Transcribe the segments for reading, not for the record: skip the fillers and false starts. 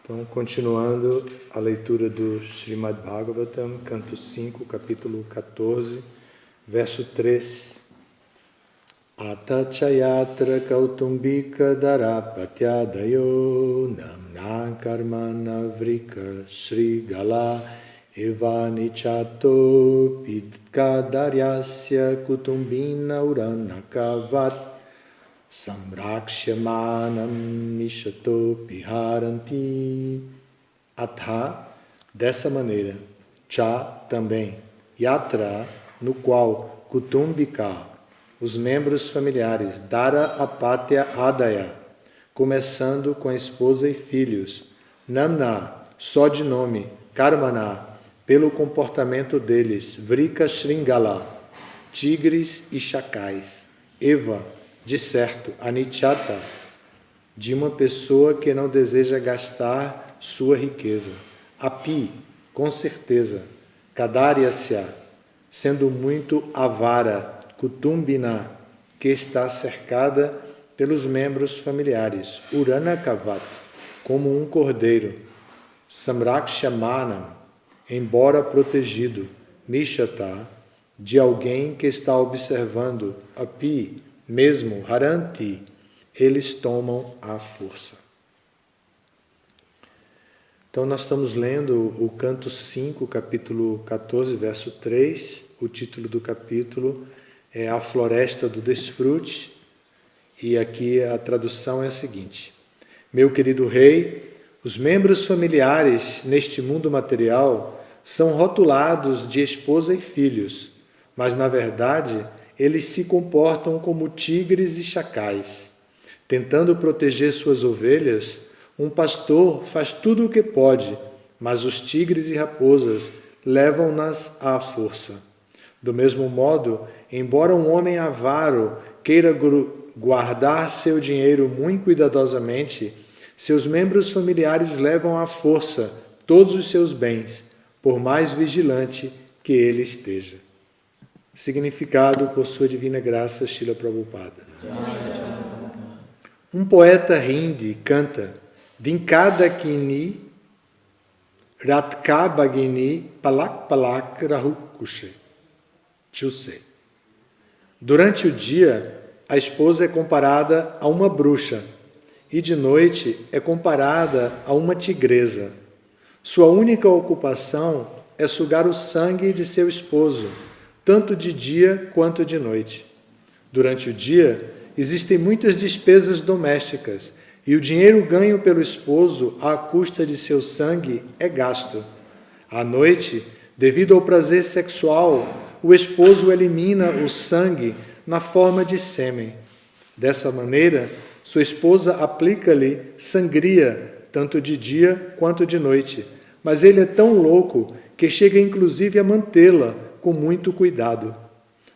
Então, continuando a leitura do Srimad Bhagavatam, canto 5, capítulo 14, verso 3. Atachayatra kautumbika darapatyadayo namna karmana vrika shri gala evanichato pidkadaryasya kutumbina uranakavat samrakshamanam nishato piharanti. Atha, dessa maneira, cha, também, yatra, no qual, kutumbika, os membros familiares, dara apatya adaya, começando com a esposa e filhos, namna, só de nome, karmana, pelo comportamento deles, vrika shringala, tigres e chacais, eva, de certo, anichata, de uma pessoa que não deseja gastar sua riqueza, api, com certeza, kadaryasya, sendo muito avara, kutumbina, que está cercada pelos membros familiares, uranakavat, como um cordeiro, samrakshamanam, embora protegido, nishata, de alguém que está observando, api, mesmo, haranti, eles tomam à força. Então nós estamos lendo o canto 5, capítulo 14, verso 3, o título do capítulo é A Floresta do Desfrute, e aqui a tradução é a seguinte: meu querido rei, os membros familiares neste mundo material são rotulados de esposa e filhos, mas na verdade eles se comportam como tigres e chacais. Tentando proteger suas ovelhas, um pastor faz tudo o que pode, mas os tigres e raposas levam-nas à força. Do mesmo modo, embora um homem avaro queira guardar seu dinheiro muito cuidadosamente, seus membros familiares levam à força todos os seus bens, por mais vigilante que ele esteja. Significado por sua divina graça, Srila Prabhupada. Um poeta hindi canta Dinkadakini Ratkabagini Palak Palak Rahukushe Chuse. Durante o dia, a esposa é comparada a uma bruxa e de noite é comparada a uma tigresa. Sua única ocupação é sugar o sangue de seu esposo, tanto de dia quanto de noite. Durante o dia, existem muitas despesas domésticas e o dinheiro ganho pelo esposo à custa de seu sangue é gasto. À noite, devido ao prazer sexual, o esposo elimina o sangue na forma de sêmen. Dessa maneira, sua esposa aplica-lhe sangria, tanto de dia quanto de noite, mas ele é tão louco que chega inclusive a mantê-la com muito cuidado.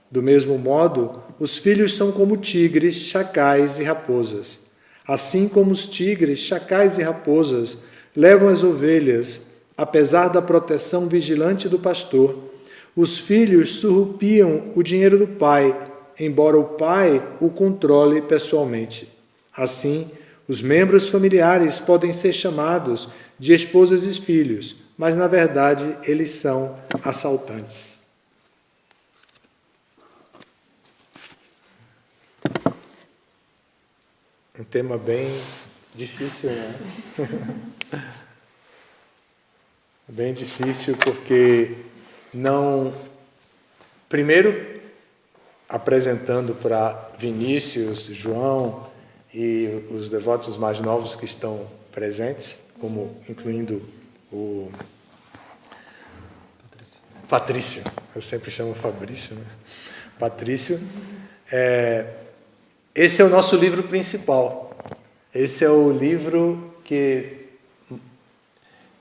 Do mesmo modo, os filhos são como tigres, chacais e raposas. Assim como os tigres, chacais e raposas levam as ovelhas, apesar da proteção vigilante do pastor, os filhos surrupiam o dinheiro do pai, embora o pai o controle pessoalmente. Assim, os membros familiares podem ser chamados de esposas e filhos, mas na verdade eles são assaltantes. Um tema bem difícil, né? Bem difícil porque não... Primeiro, apresentando para Vinícius, João e os devotos mais novos que estão presentes, como incluindo o Patrício. Eu sempre chamo Fabrício, né? Patrício. Esse é o nosso livro principal. Esse é o livro que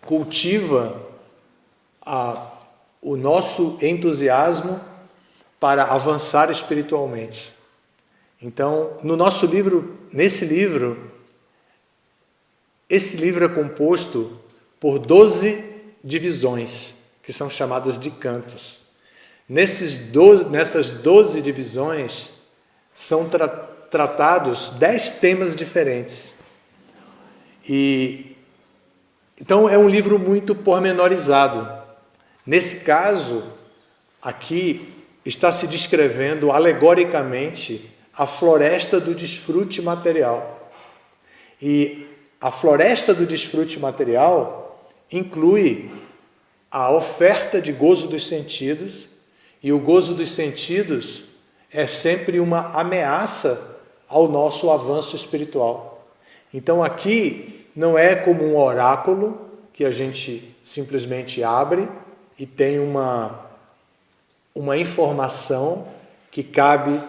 cultiva o nosso entusiasmo para avançar espiritualmente. Então, no nosso livro, esse livro é composto por 12 divisões, que são chamadas de cantos. Nessas 12 divisões são tratados 10 temas diferentes. E Então, é um livro muito pormenorizado. Nesse caso, aqui está se descrevendo alegoricamente a floresta do desfrute material. E a floresta do desfrute material inclui a oferta de gozo dos sentidos, e o gozo dos sentidos é sempre uma ameaça ao nosso avanço espiritual. Então aqui não é como um oráculo que a gente simplesmente abre e tem uma informação que cabe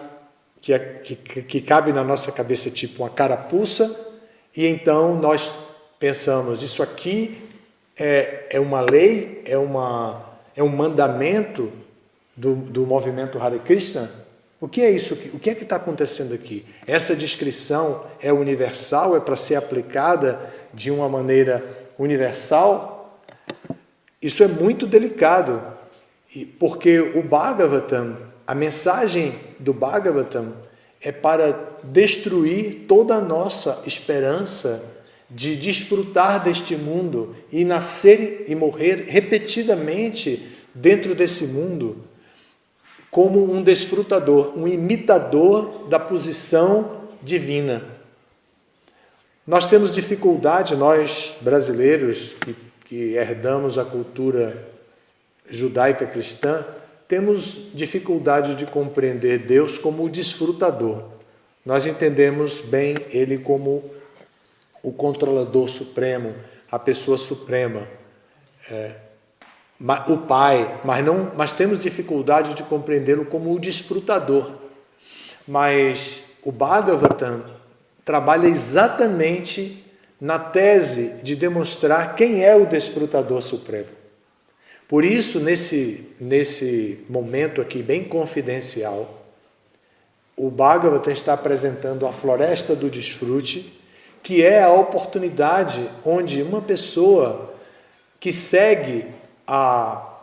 na nossa cabeça, tipo uma carapuça, e então nós pensamos, isso aqui é uma lei, é um mandamento do movimento Hare Krishna. O que é isso? O que é que está acontecendo aqui? Essa descrição é universal, é para ser aplicada de uma maneira universal? Isso é muito delicado, porque o Bhagavatam, a mensagem do Bhagavatam é para destruir toda a nossa esperança de desfrutar deste mundo e nascer e morrer repetidamente dentro desse mundo como um desfrutador, um imitador da posição divina. Nós temos dificuldade, nós brasileiros que herdamos a cultura judaica cristã, temos dificuldade de compreender Deus como o desfrutador. Nós entendemos bem Ele como o controlador supremo, a pessoa suprema, o Pai, mas temos dificuldade de compreendê-lo como o desfrutador. Mas o Bhagavatam trabalha exatamente na tese de demonstrar quem é o desfrutador supremo. Por isso, nesse momento aqui bem confidencial, o Bhagavatam está apresentando a floresta do desfrute, que é a oportunidade onde uma pessoa que segue a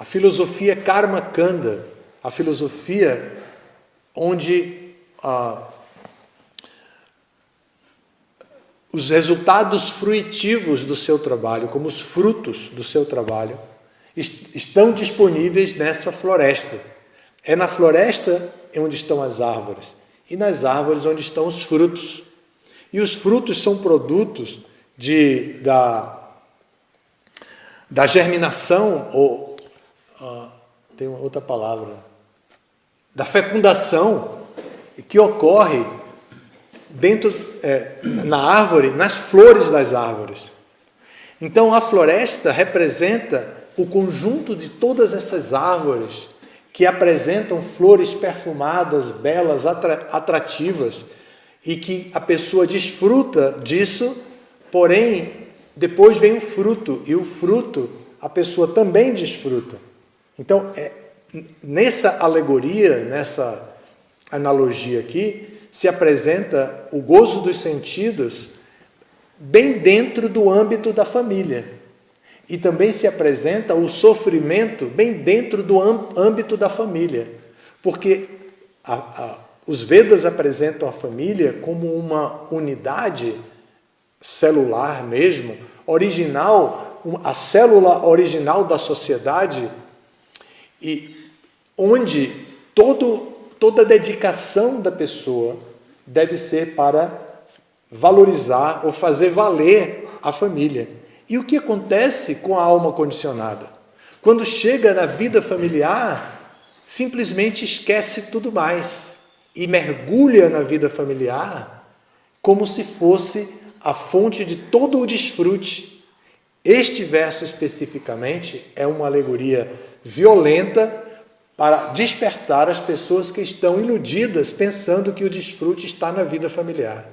filosofia Karma Kanda, a filosofia onde os resultados fruitivos do seu trabalho, como os frutos do seu trabalho, estão disponíveis nessa floresta. É na floresta onde estão as árvores, e nas árvores onde estão os frutos. E os frutos são produtos da germinação, ou tem uma outra palavra, da fecundação que ocorre na árvore, nas flores das árvores. Então a floresta representa o conjunto de todas essas árvores que apresentam flores perfumadas, belas, atrativas, e que a pessoa desfruta disso, porém depois vem o fruto, e o fruto a pessoa também desfruta. Então, nessa alegoria, nessa analogia aqui, se apresenta o gozo dos sentidos bem dentro do âmbito da família. E também se apresenta o sofrimento bem dentro do âmbito da família. Porque os Vedas apresentam a família como uma unidade celular mesmo, original, a célula original da sociedade, e onde toda a dedicação da pessoa deve ser para valorizar ou fazer valer a família. E o que acontece com a alma condicionada? Quando chega na vida familiar, simplesmente esquece tudo mais e mergulha na vida familiar como se fosse a fonte de todo o desfrute. Este verso especificamente é uma alegoria violenta para despertar as pessoas que estão iludidas pensando que o desfrute está na vida familiar.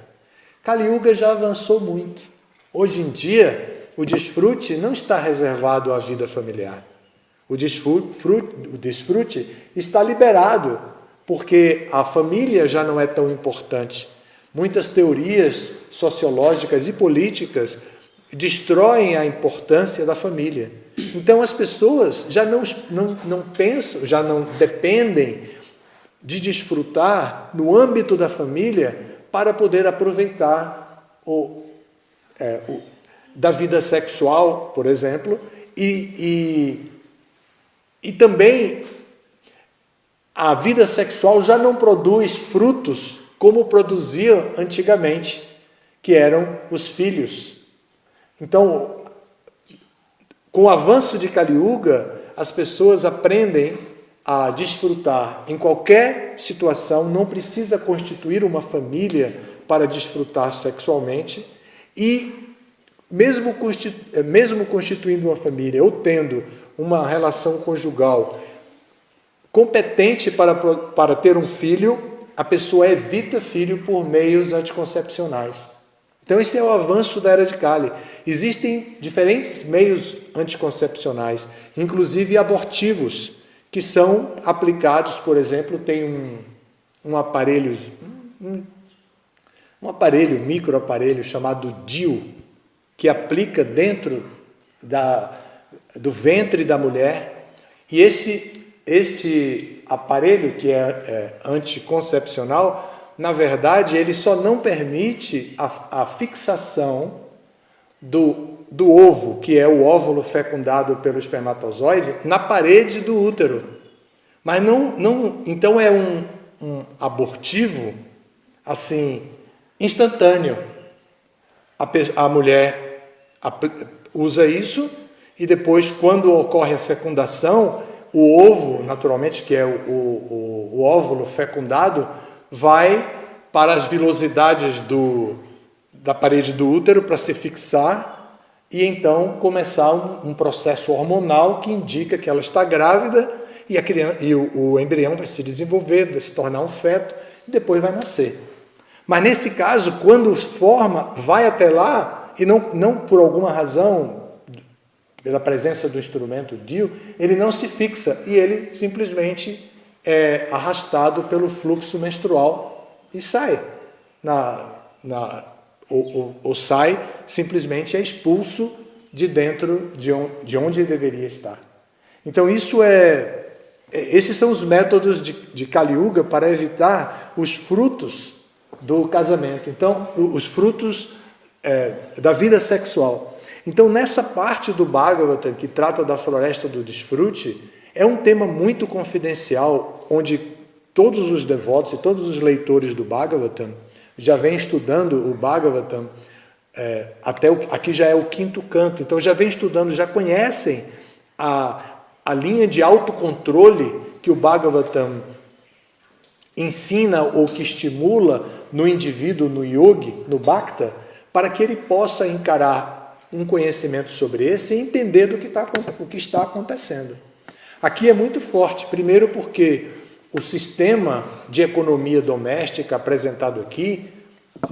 Kali Yuga já avançou muito. Hoje em dia, o desfrute não está reservado à vida familiar. O desfrute está liberado, porque a família já não é tão importante. Muitas teorias sociológicas e políticas destroem a importância da família. Então as pessoas já não pensam, já não dependem de desfrutar no âmbito da família para poder aproveitar da vida sexual, por exemplo, e também a vida sexual já não produz frutos como produzia antigamente, que eram os filhos. Então, com o avanço de Kali Yuga, as pessoas aprendem a desfrutar em qualquer situação, não precisa constituir uma família para desfrutar sexualmente, e mesmo constituindo uma família ou tendo uma relação conjugal competente para ter um filho, a pessoa evita filho por meios anticoncepcionais. Então esse é o avanço da Era de Kali. Existem diferentes meios anticoncepcionais, inclusive abortivos, que são aplicados, por exemplo, tem um aparelho, microaparelho chamado DIU, que aplica dentro do ventre da mulher, e este aparelho, que é anticoncepcional, na verdade, ele só não permite a fixação do ovo, que é o óvulo fecundado pelo espermatozoide, na parede do útero. Mas então é um abortivo, assim, instantâneo. A mulher usa isso e depois, quando ocorre a fecundação, o ovo, naturalmente, que é o óvulo fecundado, vai para as vilosidades da parede do útero para se fixar e então começar um processo hormonal que indica que ela está grávida e o embrião vai se desenvolver, vai se tornar um feto e depois vai nascer. Mas nesse caso, quando forma, vai até lá e não por alguma razão, pela presença do instrumento DIU, ele não se fixa e ele simplesmente é arrastado pelo fluxo menstrual e sai. Ou sai, simplesmente é expulso de dentro de onde deveria estar. Então esses são os métodos de Kali Yuga para evitar os frutos do casamento. Então, os frutos da vida sexual. Então, nessa parte do Bhagavatam, que trata da floresta do desfrute, é um tema muito confidencial, onde todos os devotos e todos os leitores do Bhagavatam já vêm estudando o Bhagavatam, aqui já é o 5º canto, então já vêm estudando, já conhecem a linha de autocontrole que o Bhagavatam ensina ou que estimula no indivíduo, no yogi, no bhakta, para que ele possa encarar um conhecimento sobre esse e entender o que está acontecendo. Aqui é muito forte, primeiro porque o sistema de economia doméstica apresentado aqui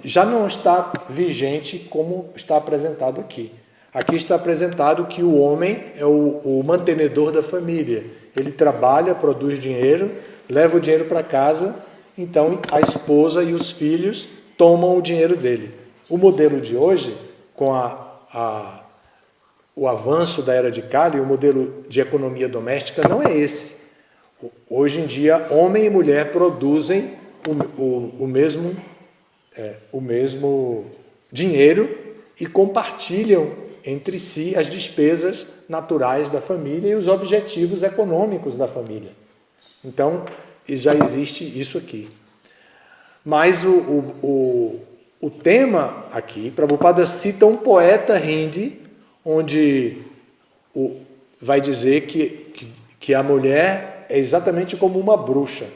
já não está vigente como está apresentado aqui. Aqui está apresentado que o homem é o mantenedor da família. Ele trabalha, produz dinheiro, leva o dinheiro para casa, então a esposa e os filhos tomam o dinheiro dele. O modelo de hoje, com o avanço da Era de Kali, o modelo de economia doméstica não é esse. Hoje em dia, homem e mulher produzem o mesmo dinheiro e compartilham entre si as despesas naturais da família e os objetivos econômicos da família. Então, já existe isso aqui. Mas o tema aqui, Prabhupada cita um poeta hindi, onde vai dizer que a mulher é exatamente como uma bruxa.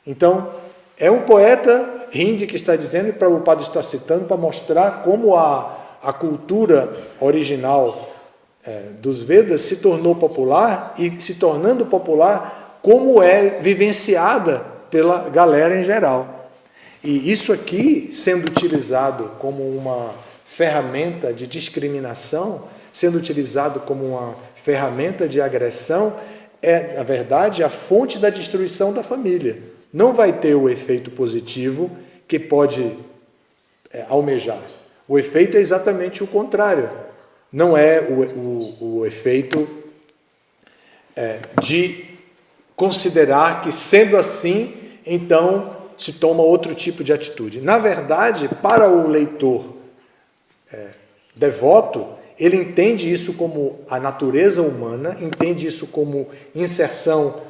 Então, é um poeta hindi que está dizendo, e Prabhupada está citando para mostrar como a cultura original dos Vedas se tornou popular e se tornando popular como é vivenciada pela galera em geral. E isso aqui, sendo utilizado como uma ferramenta de discriminação, sendo utilizado como uma ferramenta de agressão, é, na verdade, a fonte da destruição da família. Não vai ter o efeito positivo que pode almejar. O efeito é exatamente o contrário. Não é o efeito de considerar que, sendo assim, então se toma outro tipo de atitude. Na verdade, para o leitor devoto, ele entende isso como a natureza humana, entende isso como inserção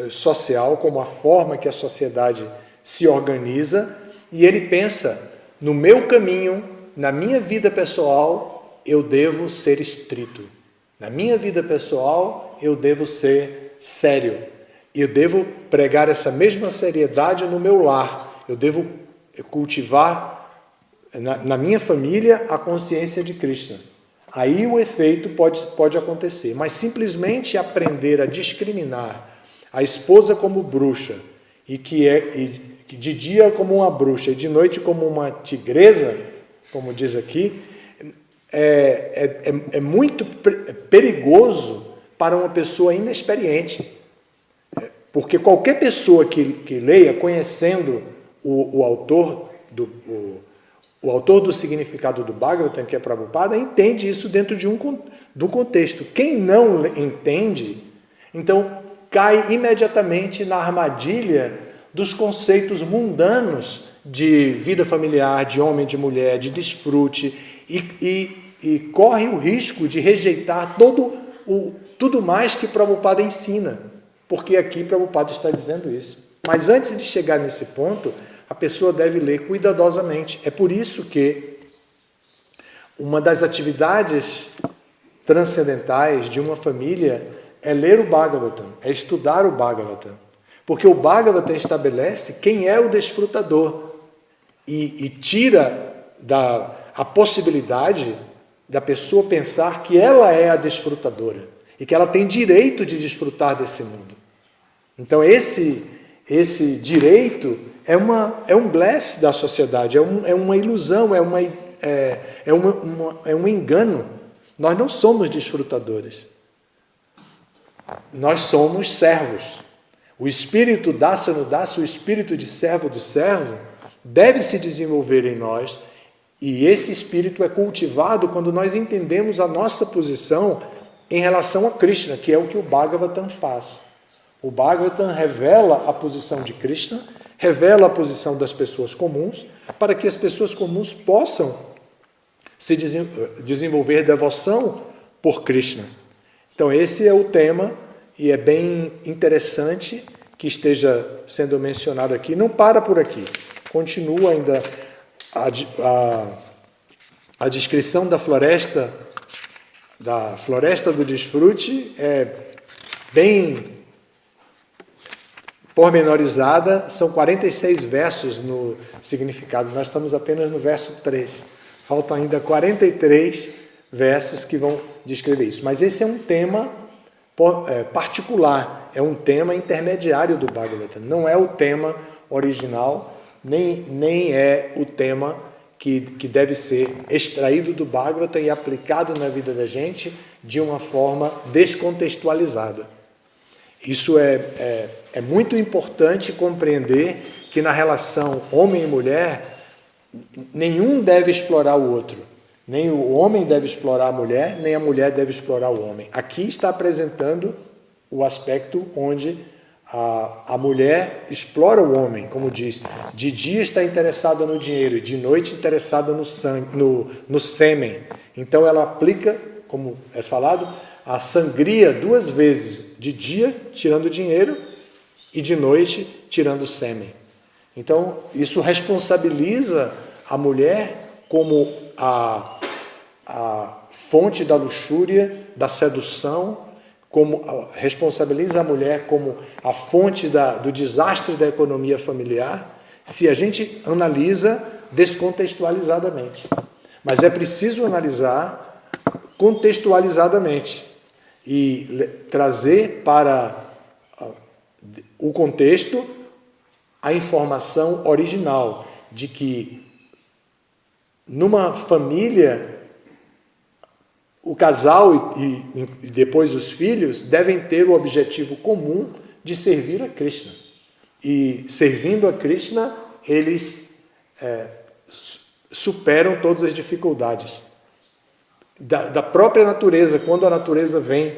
social, como a forma que a sociedade se organiza, e ele pensa, no meu caminho, na minha vida pessoal, eu devo ser estrito. Na minha vida pessoal, eu devo ser sério. Eu devo pregar essa mesma seriedade no meu lar. Eu devo cultivar na minha família a consciência de Krishna. Aí o efeito pode acontecer. Mas simplesmente aprender a discriminar a esposa como bruxa, e que de dia como uma bruxa e de noite como uma tigresa, como diz aqui, é muito perigoso para uma pessoa inexperiente. Porque qualquer pessoa que leia, conhecendo o autor do significado do Bhagavatam, que é Prabhupada, entende isso dentro do contexto. Quem não entende, então cai imediatamente na armadilha dos conceitos mundanos de vida familiar, de homem, de mulher, de desfrute, e corre o risco de rejeitar tudo mais que Prabhupada ensina. Porque aqui Prabhupada está dizendo isso. Mas antes de chegar nesse ponto, a pessoa deve ler cuidadosamente. É por isso que uma das atividades transcendentais de uma família é ler o Bhagavatam, é estudar o Bhagavatam. Porque o Bhagavatam estabelece quem é o desfrutador e tira a possibilidade da pessoa pensar que ela é a desfrutadora e que ela tem direito de desfrutar desse mundo. Então esse direito é um blefe da sociedade, é uma ilusão, é um engano. Nós não somos desfrutadores. Nós somos servos. O espírito dasa no dasa, o espírito de servo do servo, deve se desenvolver em nós, e esse espírito é cultivado quando nós entendemos a nossa posição em relação a Krishna, que é o que o Bhagavatam faz. O Bhagavatam revela a posição de Krishna, revela a posição das pessoas comuns, para que as pessoas comuns possam se desenvolver devoção por Krishna. Então esse é o tema, e é bem interessante que esteja sendo mencionado aqui. Não para por aqui, continua ainda a descrição da floresta do desfrute, é bem pormenorizada, são 46 versos no significado, nós estamos apenas no verso 3, faltam ainda 43 versos que vão descrever isso, mas esse é um tema particular, é um tema intermediário do Bhagavatam, não é o tema original, nem é o tema que deve ser extraído do Bhagavatam e aplicado na vida da gente de uma forma descontextualizada. Isso é muito importante compreender que na relação homem e mulher, nenhum deve explorar o outro. Nem o homem deve explorar a mulher, nem a mulher deve explorar o homem. Aqui está apresentando o aspecto onde a mulher explora o homem, como diz, de dia está interessada no dinheiro e de noite interessada no sêmen. Então ela aplica, como é falado, a sangria 2 vezes, de dia tirando dinheiro e de noite tirando o sêmen. Então isso responsabiliza a mulher como a fonte da luxúria, da sedução, responsabiliza a mulher como a fonte do desastre da economia familiar, se a gente analisa descontextualizadamente. Mas é preciso analisar contextualizadamente e trazer para o contexto a informação original de que numa família o casal e depois os filhos devem ter o objetivo comum de servir a Krishna. E servindo a Krishna, eles superam todas as dificuldades. Da própria natureza, quando a natureza vem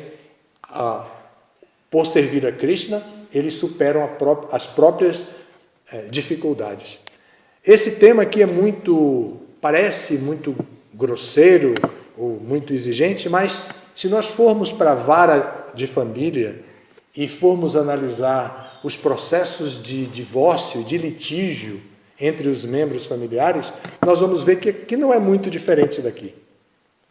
por servir a Krishna, eles superam as próprias dificuldades. Esse tema aqui parece muito grosseiro ou muito exigente, mas se nós formos para a vara de família e formos analisar os processos de divórcio, de litígio entre os membros familiares, nós vamos ver que não é muito diferente daqui,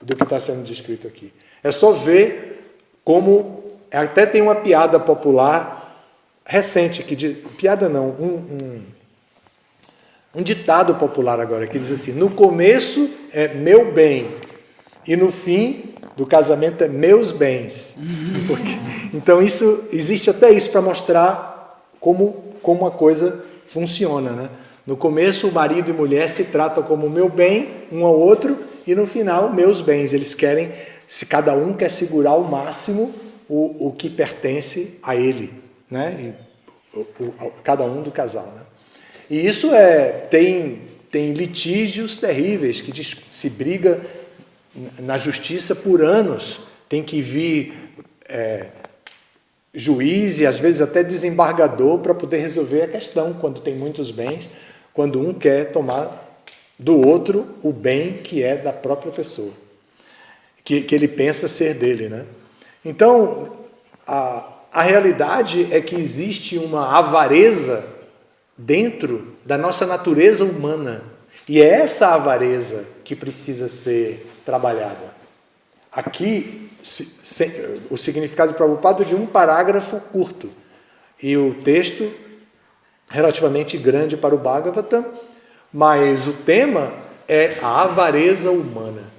do que está sendo descrito aqui. É só ver como, até tem uma piada popular recente, que diz, piada não, um ditado popular agora, que diz assim: no começo é meu bem, e no fim do casamento é meus bens. Então existe até isso para mostrar como a coisa funciona, né? No começo, o marido e mulher se tratam como meu bem, um ao outro, e no final, meus bens. Eles querem, se cada um quer segurar ao máximo o que pertence a ele, né? Cada um do casal, né? E isso tem litígios terríveis, que se briga na justiça por anos. Tem que vir juiz e às vezes até desembargador para poder resolver a questão, quando tem muitos bens, quando um quer tomar do outro o bem que é da própria pessoa, que ele pensa ser dele, né? Então, a realidade é que existe uma avareza dentro da nossa natureza humana, e é essa avareza que precisa ser trabalhada. Aqui, o significado de Prabhupada de um parágrafo curto, e o texto relativamente grande para o Bhagavatam, mas o tema é a avareza humana.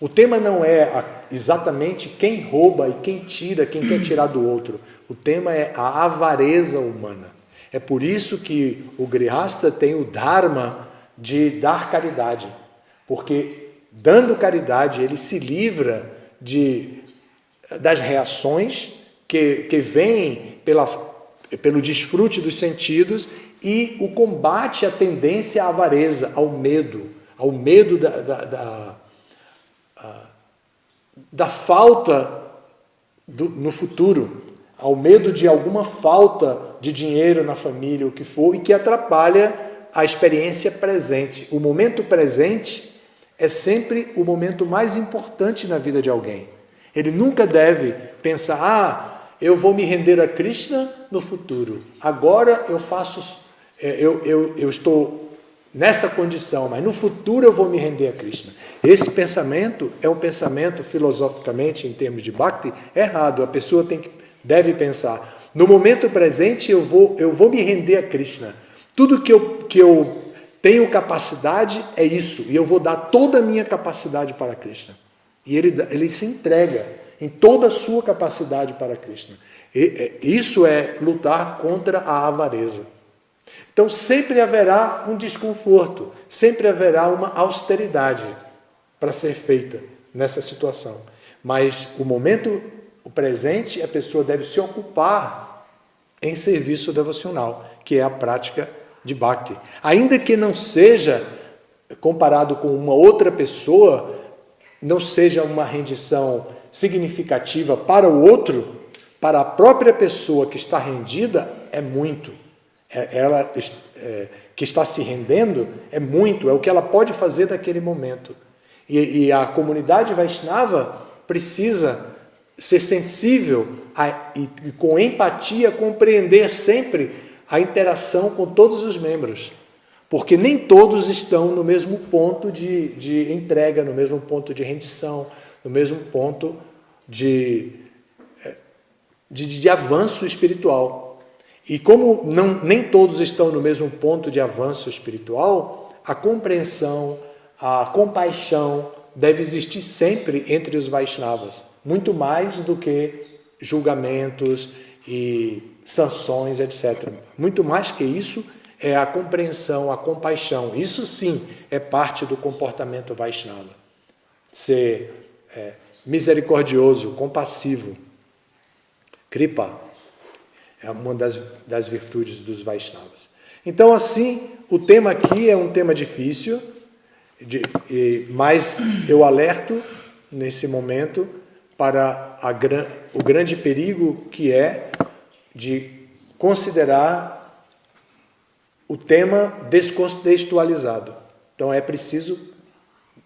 O tema não é exatamente quem rouba e quem tira, quem quer tirar do outro. O tema é a avareza humana. É por isso que o Grihasta tem o dharma de dar caridade, porque dando caridade ele se livra das reações que vêm pelo desfrute dos sentidos e o combate à tendência à avareza, ao medo da falta no futuro, ao medo de alguma falta de dinheiro na família, o que for, e que atrapalha a experiência presente. O momento presente é sempre o momento mais importante na vida de alguém. Ele nunca deve pensar, eu vou me render a Krishna no futuro. Agora eu estou nessa condição, mas no futuro eu vou me render a Krishna. Esse pensamento é um pensamento, filosoficamente, em termos de Bhakti, errado. A pessoa deve pensar, no momento presente eu vou me render a Krishna. Tudo que eu tenho capacidade é isso, e eu vou dar toda a minha capacidade para Krishna. E ele se entrega em toda a sua capacidade para Krishna. Isso é lutar contra a avareza. Então sempre haverá um desconforto, sempre haverá uma austeridade para ser feita nessa situação. Mas o presente, a pessoa deve se ocupar em serviço devocional, que é a prática de Bhakti. Ainda que não seja comparado com uma outra pessoa, não seja uma rendição significativa para o outro, para a própria pessoa que está rendida, é muito. Ela que está se rendendo é muito, é o que ela pode fazer naquele momento. E a comunidade Vaishnava precisa ser sensível e com empatia compreender sempre a interação com todos os membros, porque nem todos estão no mesmo ponto de entrega, no mesmo ponto de rendição, no mesmo ponto de avanço espiritual. E como nem todos estão no mesmo ponto de avanço espiritual, a compreensão, a compaixão deve existir sempre entre os Vaishnavas, muito mais do que julgamentos e sanções, etc. Muito mais que isso é a compreensão, a compaixão. Isso sim é parte do comportamento Vaishnava. Ser misericordioso, compassivo. Kripa é uma das virtudes dos Vaishnavas. Então, assim, o tema aqui é um tema difícil, mas eu alerto nesse momento para o grande perigo que é de considerar o tema descontextualizado. Então é preciso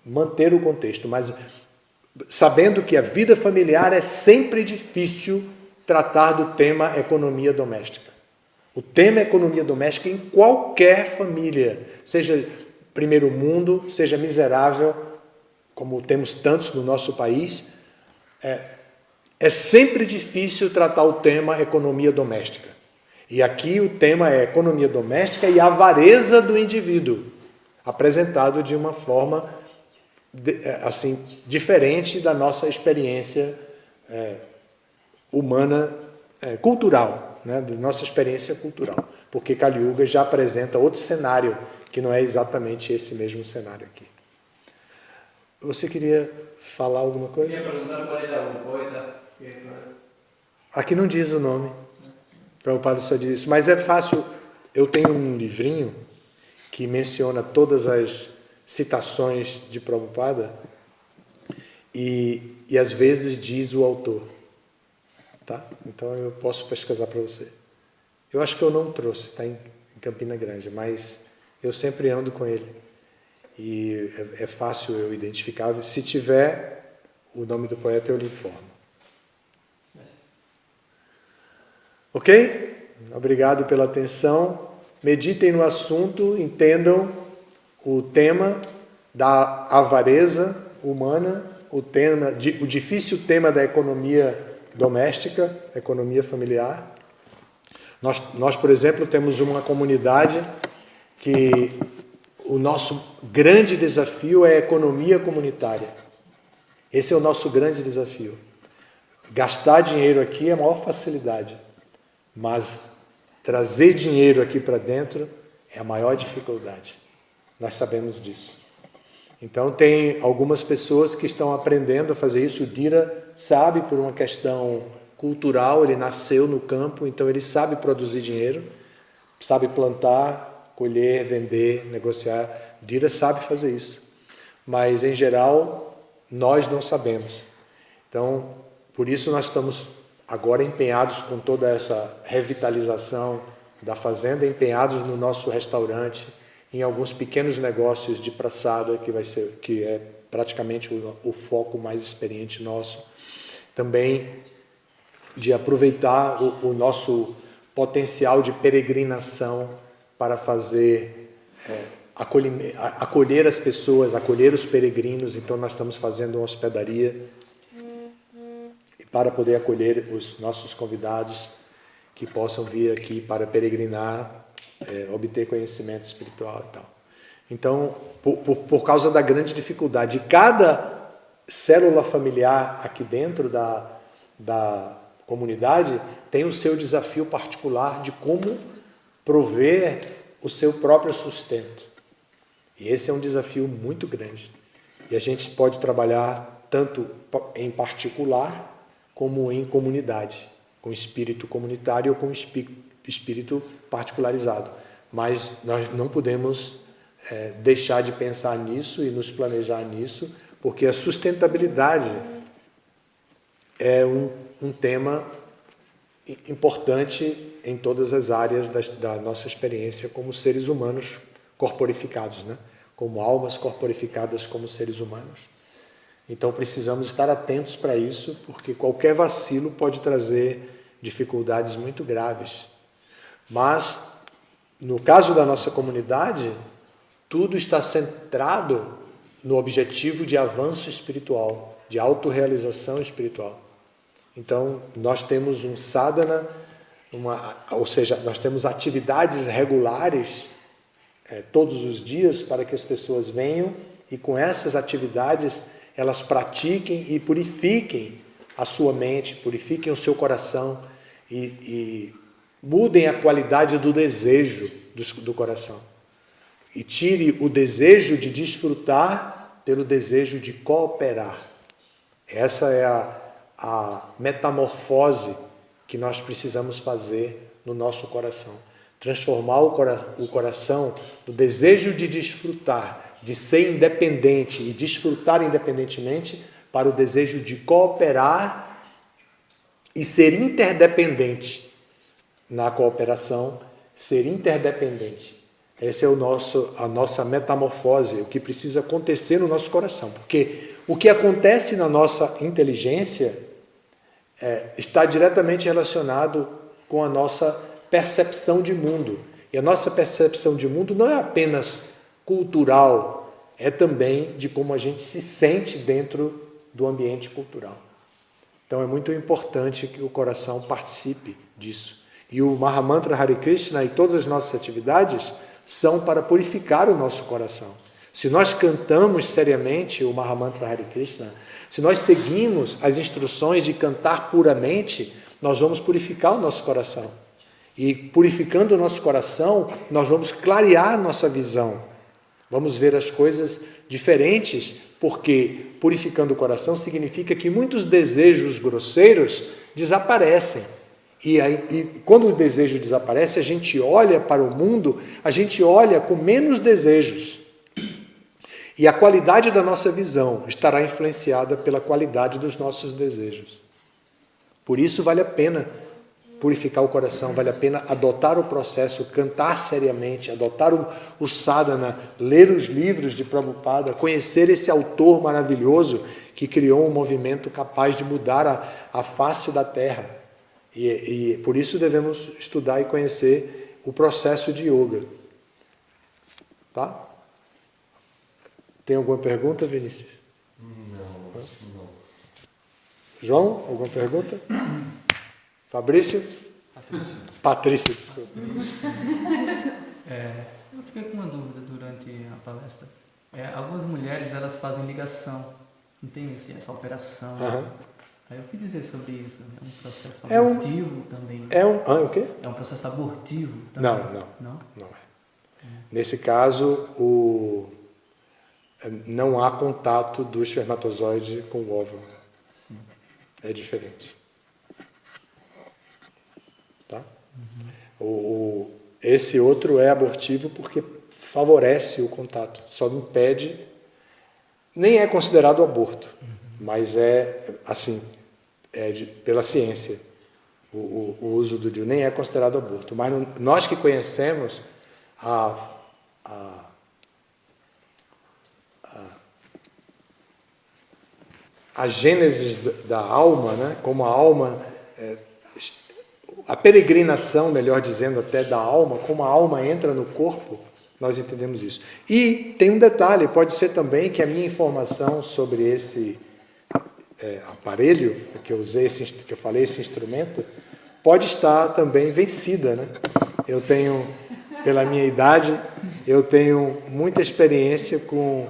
manter o contexto, mas sabendo que a vida familiar é sempre difícil tratar do tema economia doméstica. O tema economia doméstica em qualquer família, seja primeiro mundo, seja miserável, como temos tantos no nosso país, é sempre difícil tratar o tema economia doméstica. E aqui o tema é economia doméstica e a avareza do indivíduo, apresentado de uma forma assim diferente da nossa experiência humana, cultural, né? Da nossa experiência cultural. Porque Kali Yuga já apresenta outro cenário, que não é exatamente esse mesmo cenário aqui. Você queria falar alguma coisa? Queria perguntar qual era o poeta que faz. Aqui não diz o nome. Prabhupada só diz isso. Mas é fácil. Eu tenho um livrinho que menciona todas as citações de Prabhupada e às vezes diz o autor. Tá? Então eu posso pesquisar para você. Eu acho que eu não trouxe, está em Campina Grande, mas eu sempre ando com ele. E é fácil eu identificar. Se tiver o nome do poeta, eu lhe informo. Ok? Obrigado pela atenção. Meditem no assunto, entendam o tema da avareza humana, o difícil tema da economia doméstica, economia familiar. Nós, por exemplo, temos uma comunidade que o nosso grande desafio é a economia comunitária. Esse é o nosso grande desafio. Gastar dinheiro aqui é a maior facilidade, mas trazer dinheiro aqui para dentro é a maior dificuldade. Nós sabemos disso. Então, tem algumas pessoas que estão aprendendo a fazer isso. O Dira sabe, por uma questão cultural, ele nasceu no campo, então ele sabe produzir dinheiro, sabe plantar, colher, vender, negociar. O Dira sabe fazer isso. Mas, em geral, nós não sabemos. Então, por isso nós estamos agora empenhados com toda essa revitalização da fazenda, empenhados no nosso restaurante, em alguns pequenos negócios de praçada, que é praticamente o foco mais experiente nosso. Também de aproveitar o nosso potencial de peregrinação para fazer, acolher as pessoas, acolher os peregrinos. Então nós estamos fazendo uma hospedaria para poder acolher os nossos convidados que possam vir aqui para peregrinar, obter conhecimento espiritual e tal. Então, por causa da grande dificuldade, cada célula familiar aqui dentro da comunidade tem o seu desafio particular de como prover o seu próprio sustento. E esse é um desafio muito grande. E a gente pode trabalhar tanto em particular como em comunidade, com espírito comunitário ou com espírito particularizado. Mas nós não podemos deixar de pensar nisso e nos planejar nisso, porque a sustentabilidade é um tema importante em todas as áreas da nossa experiência como seres humanos corporificados, né? Como almas corporificadas como seres humanos. Então precisamos estar atentos para isso, porque qualquer vacilo pode trazer dificuldades muito graves. Mas, no caso da nossa comunidade, tudo está centrado no objetivo de avanço espiritual, de autorrealização espiritual. Então, nós temos um sadhana, ou seja, nós temos atividades regulares todos os dias para que as pessoas venham e com essas atividades elas pratiquem e purifiquem a sua mente, purifiquem o seu coração e mudem a qualidade do desejo do coração. E tire o desejo de desfrutar pelo desejo de cooperar. Essa é a metamorfose que nós precisamos fazer no nosso coração. Transformar o coração do desejo de desfrutar, de ser independente e desfrutar independentemente, para o desejo de cooperar e ser interdependente na cooperação, ser interdependente. Essa é a nossa metamorfose, o que precisa acontecer no nosso coração, porque O que acontece na nossa inteligência está diretamente relacionado com a nossa percepção de mundo. E a nossa percepção de mundo não é apenas cultural, é também de como a gente se sente dentro do ambiente cultural. Então é muito importante que o coração participe disso. E o Mahamantra Hare Krishna e todas as nossas atividades são para purificar o nosso coração. Se nós cantamos seriamente o Mahamantra Hare Krishna, se nós seguimos as instruções de cantar puramente, nós vamos purificar o nosso coração. E purificando o nosso coração, nós vamos clarear nossa visão. Vamos ver as coisas diferentes, porque purificando o coração significa que muitos desejos grosseiros desaparecem. E quando o desejo desaparece, a gente olha para o mundo, a gente olha com menos desejos. E a qualidade da nossa visão estará influenciada pela qualidade dos nossos desejos. Por isso vale a pena purificar o coração, vale a pena adotar o processo, cantar seriamente, adotar o sadhana, ler os livros de Prabhupada, conhecer esse autor maravilhoso que criou um movimento capaz de mudar a face da Terra. E por isso devemos estudar e conhecer o processo de yoga. Tá? Tem alguma pergunta, Vinícius? Não. João, alguma pergunta? Fabrício? Patrícia, desculpa. Eu fiquei com uma dúvida durante a palestra. Algumas mulheres, elas fazem ligação, não tem essa operação. Uhum. Aí eu quis dizer sobre isso. É um processo É um- abortivo também. O quê? É um processo abortivo também. Não é. Nesse caso, não há contato do espermatozoide com o óvulo. Sim. É diferente. Tá? Esse outro é abortivo porque favorece o contato, só impede, nem é considerado aborto, mas pela ciência, o uso do DIU nem é considerado aborto. Mas nós que conhecemos a gênese da alma, né? Como a alma, a peregrinação, melhor dizendo, até da alma, como a alma entra no corpo, nós entendemos isso. E tem um detalhe, pode ser também que a minha informação sobre esse aparelho que eu usei, que eu falei, esse instrumento, pode estar também vencida, né? Eu tenho, pela minha idade, eu tenho muita experiência com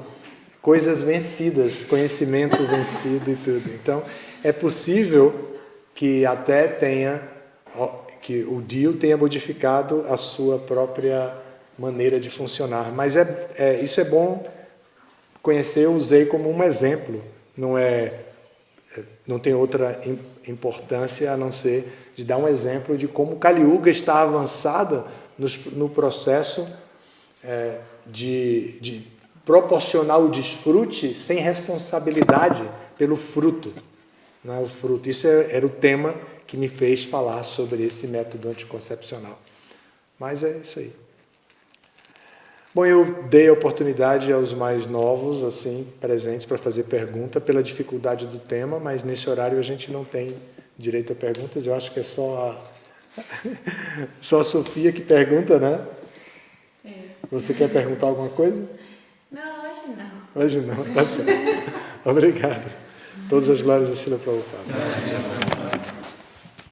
coisas vencidas, conhecimento vencido e tudo. Então, é possível que até que o DIU tenha modificado a sua própria maneira de funcionar. Mas isso é bom conhecer, eu usei como um exemplo. Não tem outra importância a não ser de dar um exemplo de como Kali Yuga está avançada no processo de proporcionar o desfrute sem responsabilidade pelo fruto. Né? O fruto. Isso era o tema que me fez falar sobre esse método anticoncepcional. Mas é isso aí. Bom, eu dei a oportunidade aos mais novos, assim, presentes, para fazer pergunta pela dificuldade do tema, mas nesse horário a gente não tem direito a perguntas. Eu acho que é só a Sofia que pergunta, né? É. Você quer perguntar alguma coisa? Não, hoje não. Hoje não, tá certo. Obrigado. Todas as glórias a Srila Prabhupada.